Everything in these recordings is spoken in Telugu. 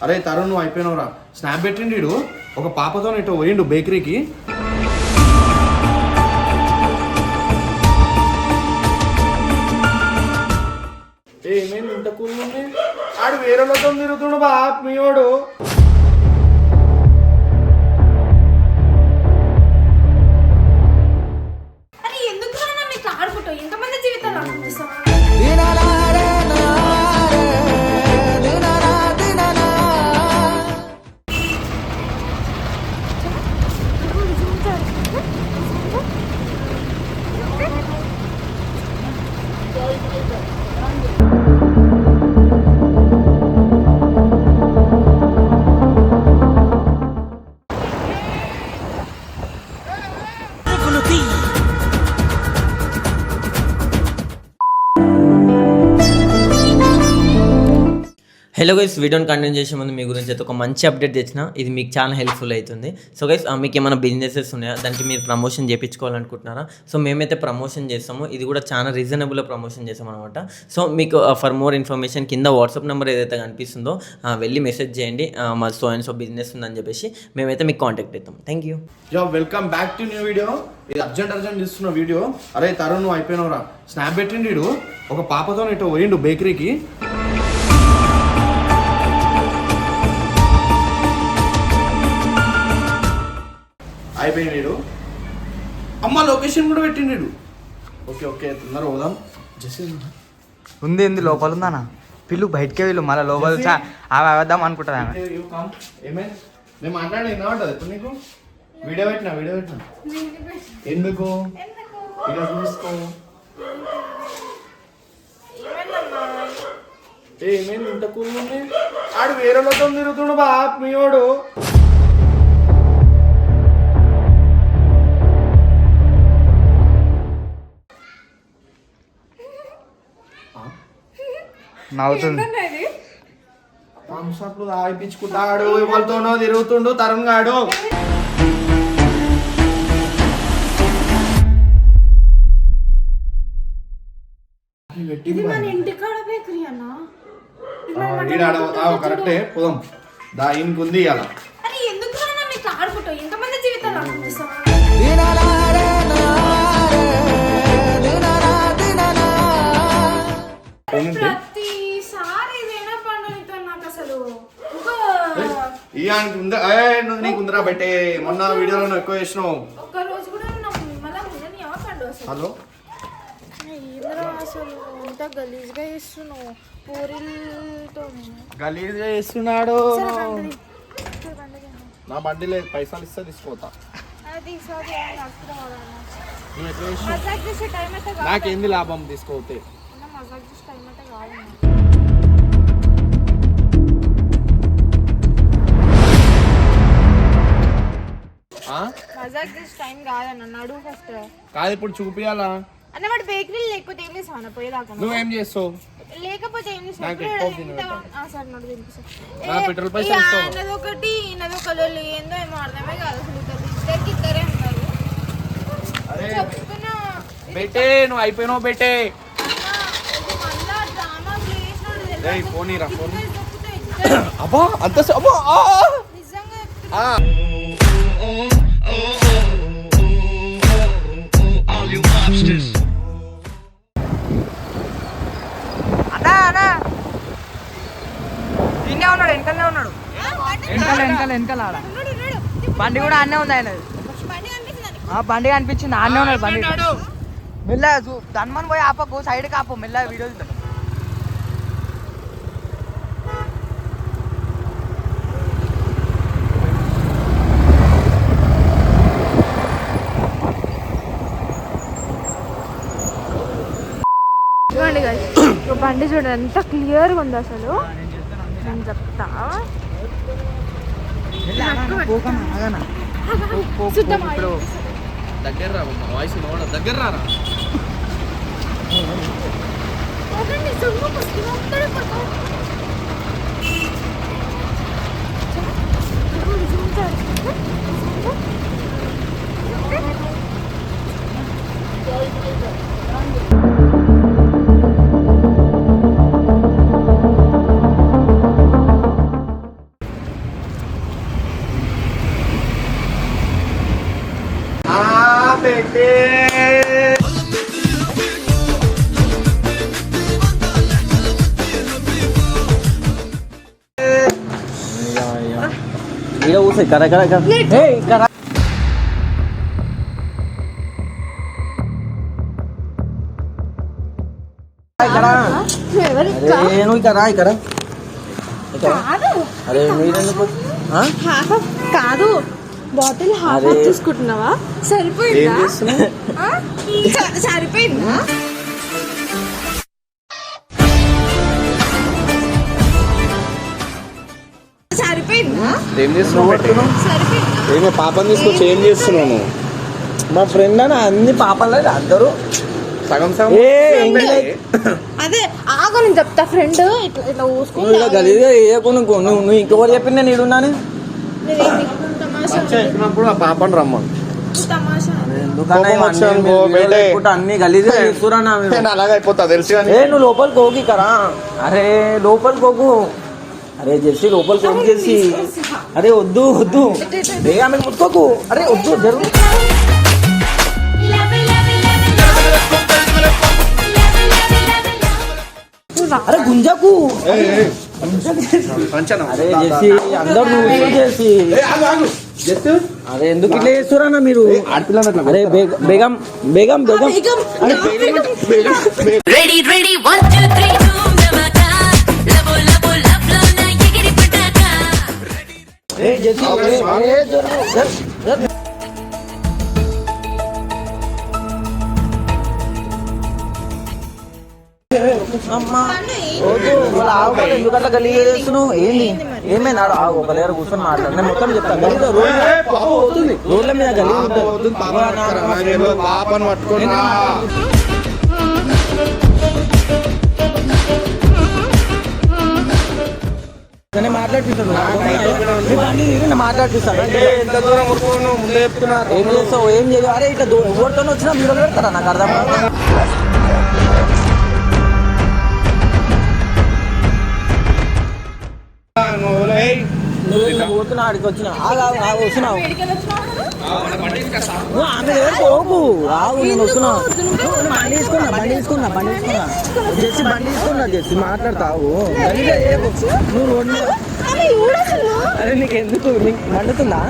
అరే తరుణ్ నువ్వు అయిపోయినవరా. స్నాప్ పెట్టిండు ఒక పాపతో ఇటు పోయిండు బేకరీకి. ఏమేమి ఇంత కూల్ ఉంది. ఆడు వేరే వాళ్ళతో తిరుగుతుండు బా మీవాడు. హలో గైస్, వీడియోని కంటిన్యూ చేసే ముందు మీ గురించి అయితే ఒక మంచి అప్డేట్ తెచ్చిన. ఇది మీకు చాలా హెల్ప్ఫుల్ అవుతుంది. సో గైస్, మీకు ఏమైనా బిజినెసెస్ ఉన్నాయా, దానికి మీరు ప్రమోషన్ చేయించుకోవాలనుకుంటున్నారా? సో మేమైతే ప్రమోషన్ చేస్తాము. ఇది కూడా చాలా రీజనబుల్గా ప్రమోషన్ చేస్తాం అనమాట. సో మీకు ఫర్ మోర్ ఇన్ఫర్మేషన్ కింద వాట్సాప్ నెంబర్ ఏదైతే కనిపిస్తుందో వెళ్ళి మెసేజ్ చేయండి. మా సో అండ్ సో బిజినెస్ ఉందని చెప్పేసి మేమైతే మీకు కాంటాక్ట్ అవుతాం. Thank you. Welcome back to new video. ఇది అర్జెంట్ చూస్తున్న వీడియో. అరే తరుణ్ నువ్వు అయిపోయినవరా. స్నాప్ పెట్టిండు ఒక పాపతో ఇటు పోయిండు బేకరీకి. అయిపోయినాడు. అమ్మ లొకేషన్ కూడా పెట్టిండు. ఓకే ఓకే తొందర పోదాం. ఉంది ఉంది లోపల ఉందానా పిల్లు బయటకే వీళ్ళు మళ్ళీ లోపల అవి అవద్దాం అనుకుంటా. ఏమే మేము మాట్లాడి వినబడ్డది ఇప్పుడు నీకు. వీడియో పెట్టినా ఎందుకు ఇలా చూసుకో. ఏమేమి ఇంత కూల్ ఉంది. ఆడు వేరే వాళ్ళతో తిరుగుతుండు బా మీవాడు. నవ్వుతుంది. థమ్స్అప్లు తాగిపించుకుంటాడు. ఎవరితోనో తిరుగుతుండు తరుణ్ గాడు. కరెక్టే పోదాం. దా ఇంకుంది అలా నీకు ఉందిరా బట్టే. మొన్న వీడియోలో ఎక్కువ చేసినావు. హలో గలీజ్గా చేస్తున్నాడు. నా బండి లేదు, పైసలు ఇస్తే తీసుకోతా. నాకేంది లాభం తీసుకోతే. కాదు ఇప్పుడు చూపియాలా అన్న వాడు బేకరీ లేకపోతే ఏం చేసావు పోయేదాకా. నువ్వేం చేస్తావు లేకపోతే ఏం చేసావు. ఒకటి ఇన్నదొకటి ఏందో ఏమో అర్థమే కాదు. ఇద్దరే ఉన్నారు. చెప్తున్నా బెట్టే నువ్వు అయిపోయినావు బెట్టే. అబ్బా అంత నిజంగా తిన్నే ఉన్నాడు, వెనకనే ఉన్నాడు. వెనకాల ఆడ బండి కూడా అన్నే ఉంది. ఆయన బండి కనిపించింది, ఆడనే ఉన్నాడు బండి. మెల్ల ధన్మన్ పోయి ఆపకు, సైడ్కి ఆపు, మెల్ల వీడియో తీద్దాం. బండి చూడండి ఎంత క్లియర్గా ఉంది అసలు. నేను చెప్తా దగ్గర రా వాయిస్ దగ్గర రారా. ఇక్కడ కూర్చో ఇక్కడ ఇక్కడ అరే నువ్వు ఇక్కడ ఇక్కడ అరే మీరెందుకు కాదు బాటిల్ హాఫ్ తీసుకుంటున్నావా? సరిపోయిందా? సరిపోయిందా? సరిపోయిందా? ఏం చేస్తున్నావు? ఏమో పాపని తీసుకొచ్చి ఏం చేస్తున్నావు? మా ఫ్రెండ్ అని అన్ని పాపలేదు అందరూ సగం సగం అదే ఆగు నేను చెప్తా. ఫ్రెండ్ ఇట్లా ఇట్లా నువ్వు గలీగా వేయకుండా నువ్వు ఇంకెవరు చెప్పింది నేను ఇడున్నాను ఎక్కినప్పుడు ఆ పాపని రమ్మను. అన్ని గలీగా చేస్తురా నేను అలాగే అయిపోతా తెలుసు కానీ నువ్వు లోపలికి పోకి కరా. అరే లోపలికి పోకు. అరే జెర్సీ లోపలికి పోకు జెర్సీ. అరే వద్దు వద్దు బేగా ఆమె ముట్టుకోకు. అరే వద్దు జరుగు. అరే గుంజకు. అరే జెర్సీ అందరు నువ్వు చేసి అరే ఎందుకు ఇట్లా చేస్తురా మీరు? అరే బేగం బేగం బేగం రెడీ రెడీ 1 2 3 ధూమ్ ధమాకా లబో లబో లబ్లో నా ఎగిరి పటాకా ఏ జెర్సీ అమ్మా ఎందుకట్లా గలీగా చేస్తున్నావు? ఏంది ఏమైనా ఆగు ఒక దగ్గర కూర్చొని మాట్లాడు. నేను మొత్తం చెప్తాను. గలీగా రోడ్ల మీద గలీగా ఉంటుంది. పాపను పట్టుకొని నేను మాట్లాడిస్తాను. మాట్లాడిస్తాను. ఎంత దూరం ముందే చెప్తున్నా. ఏం చేస్తావు? ఏం చేయవు. అరే ఇట్లా ఎవరితో వచ్చినా మీరు పెడతారా? నాకు అర్థం కాదు. పోతున్నా ఆడికి వచ్చిన వస్తున్నావు. ఆమె దగ్గర పోకు. ఆగు నేను వస్తున్నా. బండి తీసుకున్నా జెర్సీ మాట్లాడతావు. నువ్వు రోడ్ మీద అరే నీకు ఎందుకు మండుతుందా?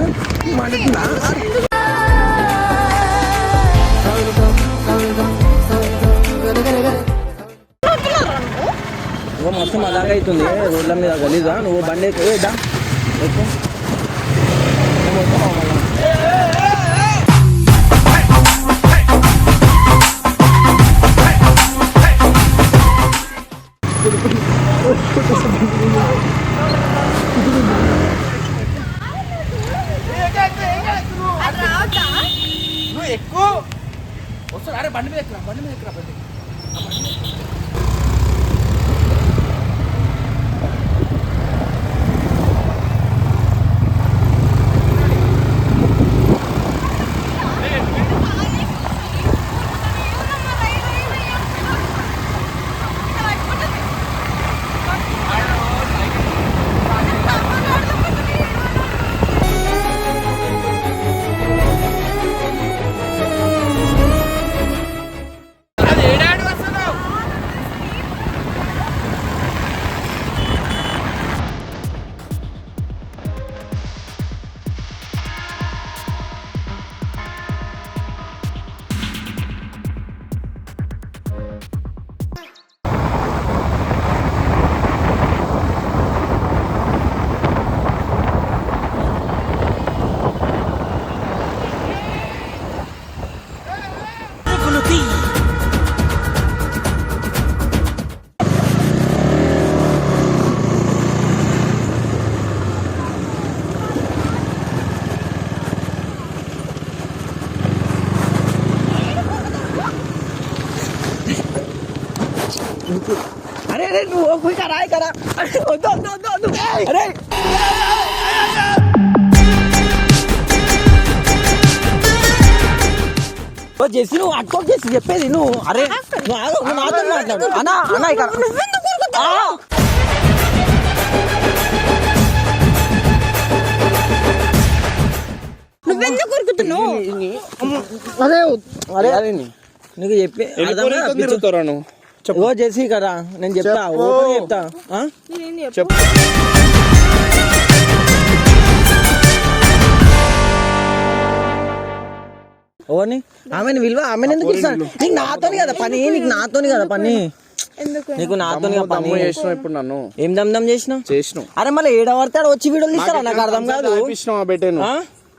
మస్తు మజాగా అవుతుంది రోడ్ల మీద గలీజా. నువ్వు బండి ఎక్కువ నువ్వు ఎక్కువ వస్తుంది. అరే బండి మీద ఎక్కరా. अरे अरे कोई करा अरे చేసి నువ్వు అట్టుకో చేసి చెప్పేది నువ్వు. అరే నువ్వు నాతో మాట్లాడు అన్నా అన్నా ఇక్కడ నువ్వెందుకు కొరుకుతున్నావు? అరే అరే అరే నీ. నీకు చెప్పి ఎన్ని పూరీలతో తిరుగుతావురా నువ్వు? చెప్పు. ఓ చేసి కదా నేను చెప్తా చెప్పు. ఓపెన్ చెప్తా ఆ? చెప్పు. ఓని ఆమెను విలువ ఆమెను ఎందుకు ఇస్తాను నీకు నాతోని కదా పని నీకు నాతోని కదా పని నీకు నాతోని కదా పని తమ్ముడు చేసినావు ఇప్పుడు నన్ను. ఏం దమ్ చేసినావు చేసినావు. అరే మళ్ళీ ఏడవడతాడు వచ్చి వీడియోలు తీస్తారా నాకు అర్థం కాదు దాపిస్తున్నావు ఆ బెట్టేను. ఆ?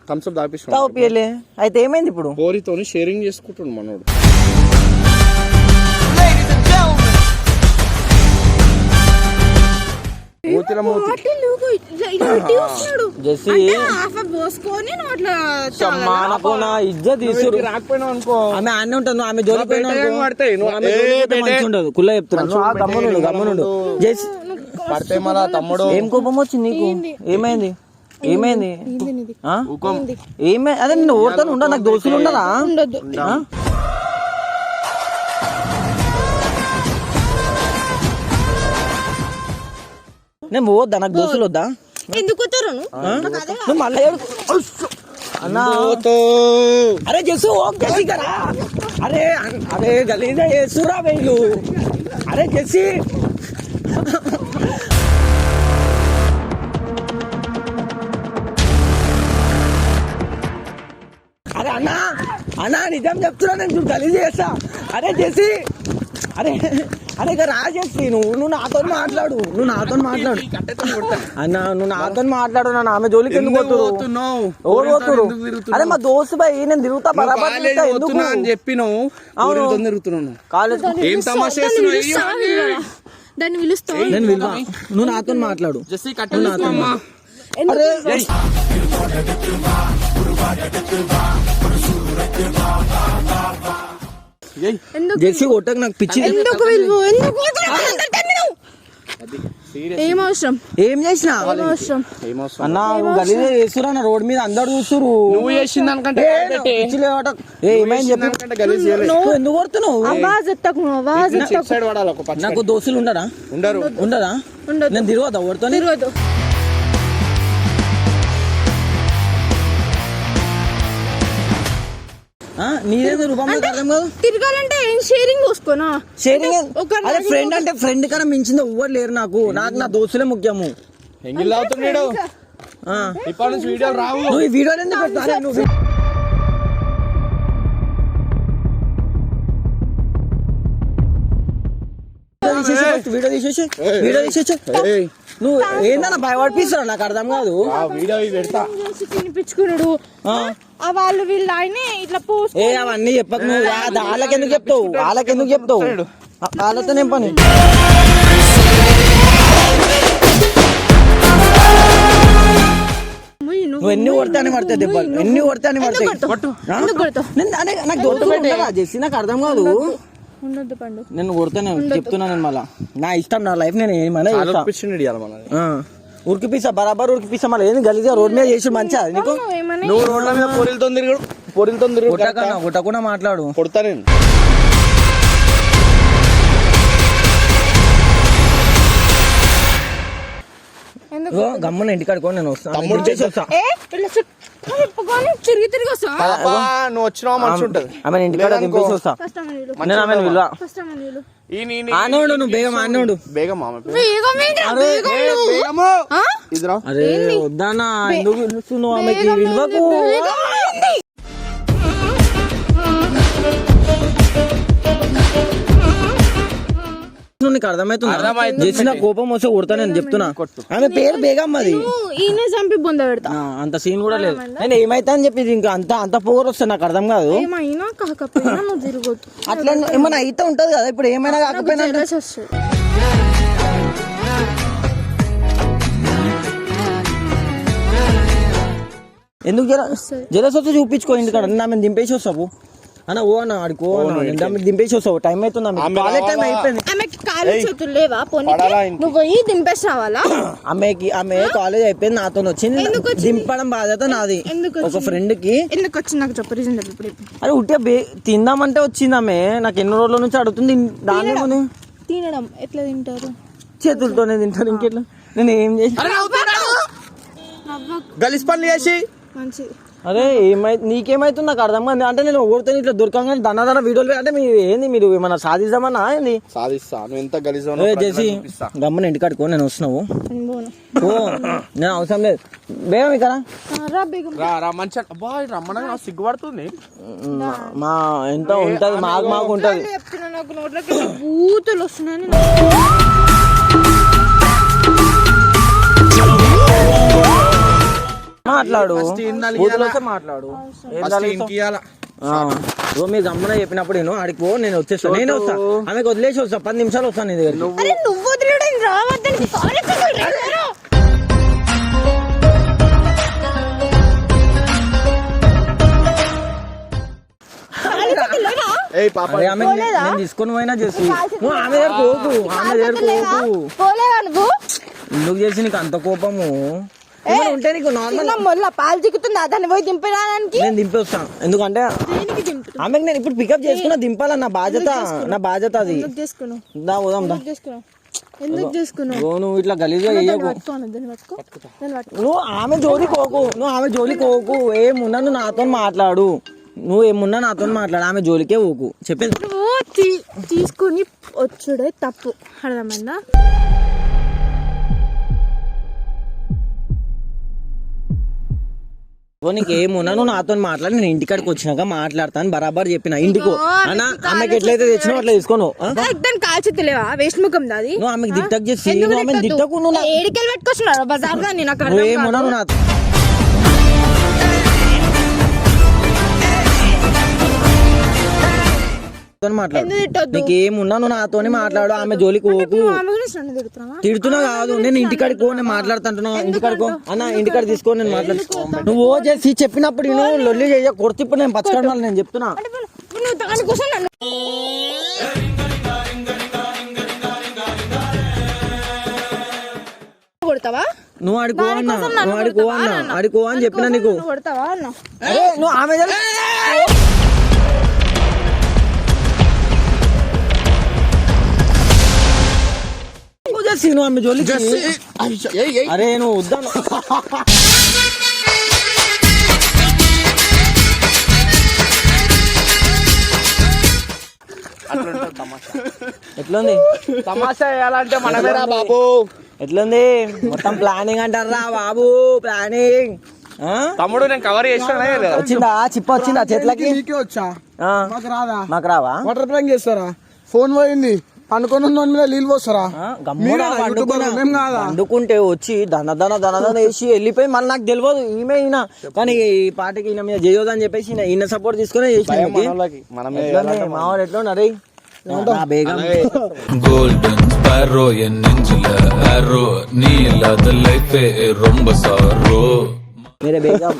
థమ్స్అప్ దాపిస్తున్నావు. తాపియలే అయితే ఏమైంది ఇప్పుడు పోరితోని షేరింగ్ చేసుకుంటుండు మనోడు. మూతిల మూతి. జెస్సీ మానకు నా ఇజ్జత్ తీసుడు రాకపోయినావు అనుకో. ఆమె ఆనే ఉంటుంది ఆమె జోలికి పోయినా బయట అనుకో, పడతాయి. నువ్వు ఆమె జోలికి పోతే మంచిగా ఉండదు కుల్ల చెప్తున్నాను గమ్మునుడు జెస్సీ పడితే మళ్ళా తమ్ముడు. ఏం కోపం వచ్చింది నీకు ఏమైంది ఏమైంది ఆ? అదే నేను ఓడతాను ఉండదు నాకు దోస్తులు ఉండదా ఆ? నేను పోవద్దా నాకు దోస్తులు వద్దా ఎందుకు ఆ? నువ్వు మళ్ళీ అన్నా అరే చేసు జెస్సీ కదా అరే అరే గలీజా చేస్తురా వీళ్ళు అరే జెస్సీ అరే అన్నా అన్నా నిజం చెప్తున్నా నేను చూడు గలీజ్ చేస్తా అరే జెస్సీ అరే అరే ఇక రా జెస్సీ నువ్వు నాతో మాట్లాడు అన్నా నువ్వు నాతో మాట్లాడు నా ఆమె జోలికి ఎందుకు పోతురు ఎవరు పోతురు అరే మా దోస్తు బాయ్ నేను తిరుగుతా బరాబర్ తిరుగుతా, ఎందుకు అని చెప్పినావు. పోరితో తిరుగుతున్నాను. కాలేజ్ ఏం తమాషా చేస్తున్నావు? దాన్ని పిలుస్తావు నేను విలువ నువ్వు నాతో మాట్లాడు జెస్సీ కట్టేమ్మా. అరే జెస్సీ కొట్టకు నాకు పిచ్చి ఎందుకు పిలువు ఎందుకు ఏం అవసరం ఏం చేసినా అవసరం అన్నా నువ్వు గలీజ్ చేస్తురా నా రోడ్ మీద అందరు చూస్తురు నువ్వు చేసిన దానికంటే పిచ్చి లేవట. ఏమైంది చెప్పి గలీజ్ చేయలేదు. నువ్వు ఎందుకు కొడుతున్నావు ఆవాజ్ ఎత్తకు ఆవాజ్ చిప్ సైడ్ వాడాలి ఒక పచ్చ. నాకు దోస్తులు ఉండరా ఉండరు. ఉండదా ఉండదు. నేను తిరగదా ఓడుతో తిరగదు నీదేదో రూపంలో అర్థం కాదు తిరగాలంటే ఏం షేరింగ్ చూసుకోనా షేరింగ్ ఒకరిని అరే ఫ్రెండ్ అంటే ఫ్రెండ్ కన్నా మించింది ఎవ్వరు లేరు నాకు నా దోస్తులే ముఖ్యము ఎంగిల్ అవుతున్నాడు. ఆ. ఇప్పటి నుంచి వీడియోలు రావు. నువ్వు ఈ వీడియోలు ఎందుకు పెడతావు? అరే నువ్వు వీడియో తీసేసి ఏయ్, నువ్వు ఏందన్నా భయపడిపిస్తావు నాకు అర్థం కాదు ఆ వీడియో ఇవి పెడతా. తినిపించుకున్నాడు ఆ. వాళ్ళు వీళ్ళు ఆయన ఇట్లా పోస్ట్ ఏ అవన్నీ చెప్పకు నువ్వు వాళ్ళకెందుకు చెప్తావు వాళ్ళతో ఏం పని నువ్వు ఎన్ని కొడతానే పడతాయి దెబ్బలు ఎన్ని కొడతానే పడతాయి నాకు దోస్తు ఉండరా జెస్సీ నాకు అర్థం కాదు ఉండొద్దు పండు నేను కొడతాను చెప్తున్నా నేను మళ్ళా నా ఇష్టం నా లైఫ్ నేను ఏమైనా చేస్తా. పిచ్చిని ఇయ్యాలి మనది. ఉరికిపిస్తా బరాబర్ ఉరికిపిస్తా మళ్ళీ ఏంది గలీజా రోడ్ మీద చేసి మంచిగా నీకు నువ్వు రోడ్ల మీద పోరిలతో తిరుగు. కొట్టకుండా మాట్లాడు కొడతా నేను. గమ్మున ఇంటికాడుకో నేను వస్తాను తమ్ముడు చేసి వస్తా తిరిగి తిరిగి వస్తా పాపా, నువ్వు వచ్చినావా మంచి ఉంటది. ఆమె ఇంటికాడ దింపేసి వస్తా ఫస్ట్ అమ్మ నీళ్ళు నేను ఆమె విలువ ఫస్ట్ అమ్మ నీళ్ళు ఆనోడు నువ్వు బేగం ఆనోడు బేగం మామ పేరు. వేగం ఏంట్రా, వేగం నువ్వు. బేగము. ఆ? ఇదిరా. అరే వద్దానా ఎందుకు పిలుస్తున్నావు ఆమెకి విలువకు నీకు అర్థమవుతుంది చేసిన కోపం వస్తే కొడతా నేను చెప్తున్నా ఆమె పేరు బేగం అది నువ్వు ఈయన చంపి బొంద పెడతా అంత సీన్ కూడా లేదు నేను ఏమైతా అని చెప్పి ఇంకా అంత పొగరు వస్తే నాకు అర్థం కాదు ఏమైనా కాకపోయినా నువ్వు తిరగొద్దు అట్లా ఏమైనా అయితే ఉంటది కదా ఇప్పుడు ఏమైనా కాకపోయినా jealous వస్తుంది. ఎందుకు జలస్ వస్తే చూపించుకో ఇంటికాడ నా మీద దింపేసి వస్తావు అన్న ఓ అన్న ఆడుకో దింపేసి వస్తావు టైం అవుతుంది కాలేజ్ టైం అయిపోయింది ఆమెకి కాలు చేతులు లేవా పోనీ పడాలా ఇంటికి? నువ్వు పోయి దింపేసి రావాలా ఆమె కాలేజ్ అయిపోయింది నాతో వచ్చింది ఎందుకు వచ్చింది? దింపడం బాధ్యత నాది ఎందుకు ఒక వచ్చింది? ఫ్రెండ్ కి ఎందుకు వచ్చి నాకు చెప్పు రీజన్ చెప్పు ఇప్పుడు అరే ఉట్టిగా తిందామంటే వచ్చింది ఆమె నాకు ఎన్ని రోజుల నుంచి అడుగుతుంది దాన్ని ఏమని తినడం ఎట్లా తింటారు చేతులతోనే తింటారు ఇంకెట్లా నేను ఏం చేసి నవ్వకు. గలీజ్ పనులు చేసి మంచిది అరే నీకేమైతుంది నాకు అర్థం కాదు. అంటే నేను ఓడితే ఇట్లా దొరకంగానే దన్న వీడియోలు అంటే మీరు ఏంది మీరు ఏమన్నా సాధిస్తామన్నా ఏంది? సాధిస్తా నువ్వు ఎంత గలీజ్ చేసి గమ్మని ఇంటికాడుకో నేను వస్తున్నావు ఓ నేను అవసరం లేదు బేగం ఇక్కడ రా మంచిగా అబ్బా రమ్మనగా నాకు సిగ్గుపడుతుంది. మా ఎంత ఉంటది మాకు ఉంటది. చెప్తున్నా నాకు నోట్లోకి బూతులు వస్తున్నాయని. మాట్లాడు మాట్లాడు మీరు గమ్మన చెప్పినప్పుడు నేను ఆడికి పో నేను వచ్చేస్తాను. నేను వస్తా ఆమెకు వదిలేసి వస్తా 10 నిమిషాలు వస్తాను నీ దగ్గర. నువ్వు వదిలేయడానికి రావద్దని నేను తీసుకొని పోయినా చేసి నువ్వు ఆమె దగ్గర పోకు ఎందుకు చేసి నీకు అంత కోపము ఉంటే నీకు నార్మల్ పాలు చిక్కుతుందా దాన్ని పోయి దింపడానికి? నేను దింపి వస్తాను ఎందుకంటే ఆమెకు నేను ఇప్పుడు పికప్ చేసుకున్నా దింపాలని నా బాధ్యత అది. దా పోదాం దా. ఎందుకు చేసుకున్నావు? నువ్వు ఇట్లా గలీజ్గా చేయకు. నువ్వు ఆమె జోలికి పోకు ఏమున్నా నువ్వు నాతో మాట్లాడు. నువ్వు ఏమున్నా నాతో మాట్లాడు ఆమె జోలికే పోకు చెప్పేది. నువ్వు తీసుకుని వచ్చుడే తప్పు అర్థమైందా? నీకు ఏమున్నా నువ్వు నాతో మాట్లాడి నేను ఇంటికాడికి వచ్చినాక మాట్లాడతాను బరాబర్ చెప్పిన. ఇంటికో అన్న ఆమెకి ఎట్లయితే తెచ్చినావు అట్లా తీసుకోను. కాల్చిలేవా వేస్ట్ ముఖం దాది. నువ్వు ఆమెకి దిట్టకు చేసి దిట్టకు ఏడికెళ్ళి పెట్టుకొస్తున్నారు బజార్ దాన్ని. నువ్వు ఏమున్నా నువ్వు నాతో మాట్లాడు. నీకు ఏమున్నా నువ్వు నాతోనే మాట్లాడు ఆమె జోలికి పోకు. తిడుతున్నా కాదు నేను ఇంటికాడికి పో నేను మాట్లాడుతుంటున్నా. ఇంటికాడికో అన్న ఇంటికాడ తీసుకొని నేను మాట్లాడుకో. నువ్వు ఓ చేసి చెప్పినప్పుడు నేను లొల్లి చేయ కొడితే ఇప్పుడు నేను పచ్చకడం నేను చెప్తున్నా. నువ్వు ఆడుకో అని చెప్పినా నీకు. నువ్వు ఆమె నువ్వు ఆమె జోలికి అరే నువ్వు వద్దాను. ఎట్లుంది తమాషా వేయాలంటే మనమేరా బాబు. ఎట్లుంది మొత్తం ప్లానింగ్ అంటారా బాబు ప్లానింగ్. తమ్ముడు నేను కవర్ చేసిన వచ్చిందా చిప్ప వచ్చిందా చేతులకి? మాకు రావా? వాటర్ ప్లాంక్ చేస్తారా? ఫోన్ పోయింది అనుకున్న మీద నీళ్ళు పోస్తారా? వండుకుంటే వచ్చి దన వేసి వెళ్ళిపోయి మళ్ళీ నాకు తెలియదు ఈమె ఈయన కానీ ఈ పాటకి ఈయన మీద చేయొద్దు అని చెప్పేసి ఈయన సపోర్ట్ తీసుకునే చేసి మావాడు ఎట్లా అరే బేగం கோல்டன் ஸ்பாரோ என் நெஞ்சில ஆரோ நீ இல்லாத லைஃபே ரொம்ப சாரோ मेरे बेगम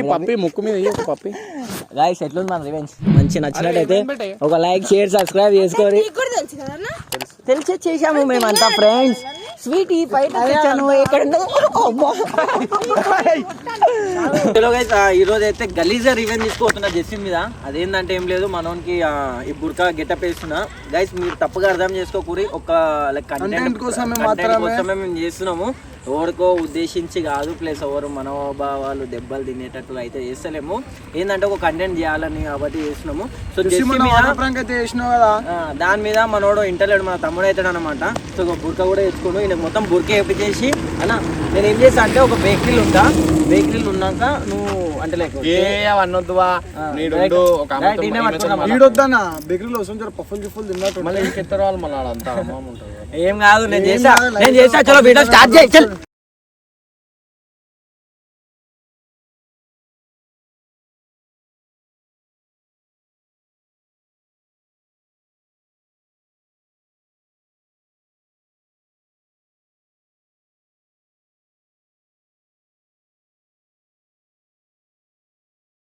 పప్పి ముక్కు మీద పప్పి. గైస్ ఎట్లుంది మన రివెంజ్ మంచి నచ్చినట్టయితే ఒక లైక్ షేర్ సబ్స్క్రైబ్ చేసుకోరి. తెలిసే చేసాము మేమంతా ఫ్రెండ్స్. స్వీట్ ఈ బయట ఈ రోజు అయితే గలీజా రివెంజ్ తీసుకోతున్నా జెస్సిన్ మీద. అదేంటంటే ఏం లేదు మనోనికి ఈ బుర్కా గెటప్ వేస్తున్నా. గైస్ మీరు తప్పుగా అర్థం చేసుకోకూరి. ఒక కంటెంట్ కోసమే మేము చేస్తున్నాము. ఎవరికో ఉద్దేశించి కాదు ప్లస్ ఎవరు మనోభావాలు దెబ్బలు తినేటట్టు అయితే చేస్తలేము. ఏంటంటే ఒక కంటెంట్ చేయాలని కాబట్టి చేస్తున్నాము. సో దాని మీద మనోడు ఇంటర్లేడు మన తమ్ముడు అవుతాడు అనమాట. సో బుర్కా కూడా తెచ్చుకోను ఈయన మొత్తం బుర్కా చేసి అన్న నేను ఏం చేస్తా అంటే ఒక బేకరీలు ఉంటా. బేకరీలు ఉన్నాక నువ్వు అంటే లైక్ బేకరీలో ఏం కాదు నేను చేసా చలో వీడియో స్టార్ట్ చేయి.